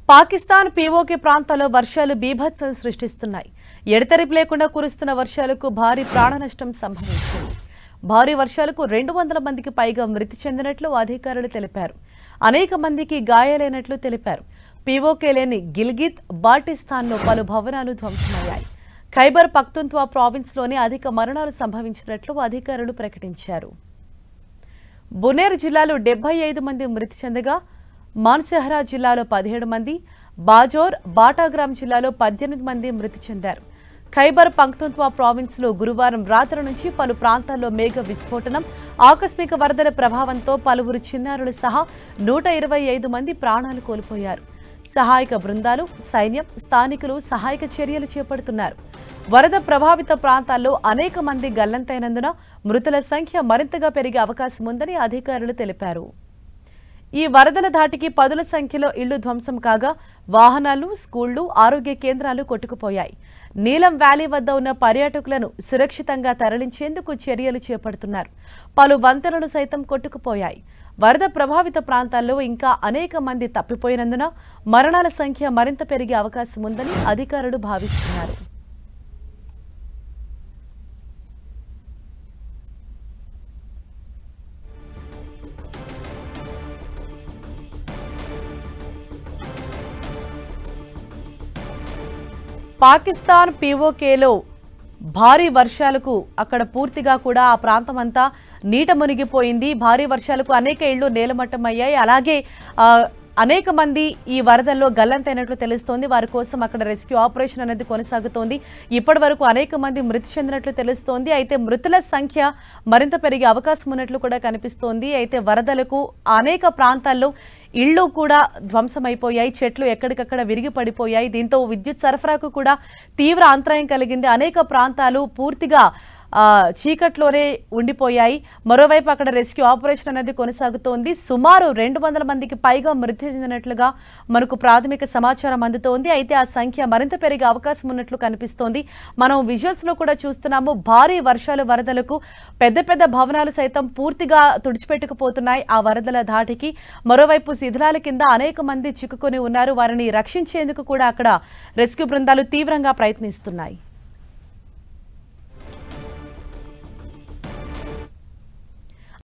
Pakistan PoK ప్రాంతాల్లో వర్షాలు బీభత్సం సృష్టిస్తున్నాయి. ఎడతెరిపి లేకుండా కురుస్తున్న వర్షాలకు భారీ ప్రాణనష్టం సంభవించింది. భారీ వర్షాలకు 200 మందికి పైగా మృతి చెందినట్లు అధికారులు తెలిపారు. అనేక మందికి గాయాలైనట్లు తెలిపారు. పీఓకే లేని గిల్గిత్ బాల్టిస్తాన్లో పలు భవనాలు ధ్వంసమయ్యాయి. ఖైబర్ పఖ్తుంఖ్వా ప్రావిన్స్లోనే అధిక మరణాలు సంభవించినట్లు అధికారులు ప్రకటించారు. బునేర్ జిల్లాలో 75 మంది మృతి చెందగా మాన్సెహరా జిల్లాలో 17 మంది, బాజోర్ బాటాగ్రామ్ జిల్లాలో 18 మంది మృతి చెందారు. ఖైబర్ పఖ్తుంఖ్వా ప్రావిన్స్లో గురువారం రాత్రి నుంచి పలు ప్రాంతాల్లో మేఘ విస్ఫోటనం, ఆకస్మిక వరదల ప్రభావంతో పలువురు చిన్నారులు సహా 125 మంది ప్రాణాలు కోల్పోయారు. సహాయక బృందాలు, సైన్యం, స్థానికులు సహాయక చర్యలు చేపడుతున్నారు. వరద ప్రభావిత ప్రాంతాల్లో అనేక మంది గల్లంతైనందున మృతుల సంఖ్య మరింతగా పెరిగే అవకాశం ఉందని అధికారులు తెలిపారు. ఈ వరదల ధాటికి పదుల సంఖ్యలో ఇళ్లు ధ్వంసం కాగా వాహనాలు, స్కూళ్లు, ఆరోగ్య కేంద్రాలు కొట్టుకుపోయాయి. నీలం వ్యాలీ వద్ద ఉన్న పర్యాటకులను సురక్షితంగా తరలించేందుకు చర్యలు చేపడుతున్నారు. పలు వంతెనలు సైతం కొట్టుకుపోయాయి. వరద ప్రభావిత ప్రాంతాల్లో ఇంకా అనేక మంది తప్పిపోయినందున మరణాల సంఖ్య మరింత పెరిగే అవకాశం ఉందని అధికారులు భావిస్తున్నారు. పాకిస్తాన్ పీఓకేలో భారీ వర్షాలకు అక్కడ పూర్తిగా కూడా ఆ ప్రాంతం అంతా నీట మునిగిపోయింది. భారీ వర్షాలకు అనేక ఇళ్లు నేలమట్టమయ్యాయి. అలాగే అనేక మంది ఈ వరదల్లో గల్లంతైనట్లు తెలుస్తోంది. వారి కోసం అక్కడ రెస్క్యూ ఆపరేషన్ అనేది కొనసాగుతోంది. ఇప్పటి వరకు అనేక మంది మృతి చెందినట్లు తెలుస్తోంది. అయితే మృతుల సంఖ్య మరింత పెరిగే అవకాశం ఉన్నట్లు కూడా కనిపిస్తోంది. అయితే వరదలకు అనేక ప్రాంతాల్లో ఇళ్లు కూడా ధ్వంసమైపోయాయి. చెట్లు ఎక్కడికక్కడ విరిగి పడిపోయాయి. దీంతో విద్యుత్ సరఫరాకు కూడా తీవ్ర అంతరాయం కలిగింది. అనేక ప్రాంతాలు పూర్తిగా చీకట్లోనే ఉండిపోయాయి. మరోవైపు అక్కడ రెస్క్యూ ఆపరేషన్ అనేది కొనసాగుతోంది. సుమారు 200 మందికి పైగా మృతి చెందినట్లుగా మనకు ప్రాథమిక సమాచారం అందుతోంది. అయితే ఆ సంఖ్య మరింత పెరిగే అవకాశం ఉన్నట్లు కనిపిస్తోంది. మనం విజువల్స్ లో కూడా చూస్తున్నాము. భారీ వర్షాలు, వరదలకు పెద్ద పెద్ద భవనాలు సైతం పూర్తిగా తుడిచిపెట్టుకుపోతున్నాయి ఆ వరదల ధాటికి. మరోవైపు శిథిలాల కింద అనేక మంది చిక్కుకొని ఉన్నారు. వారిని రక్షించేందుకు కూడా అక్కడ రెస్క్యూ బృందాలు తీవ్రంగా ప్రయత్నిస్తున్నాయి.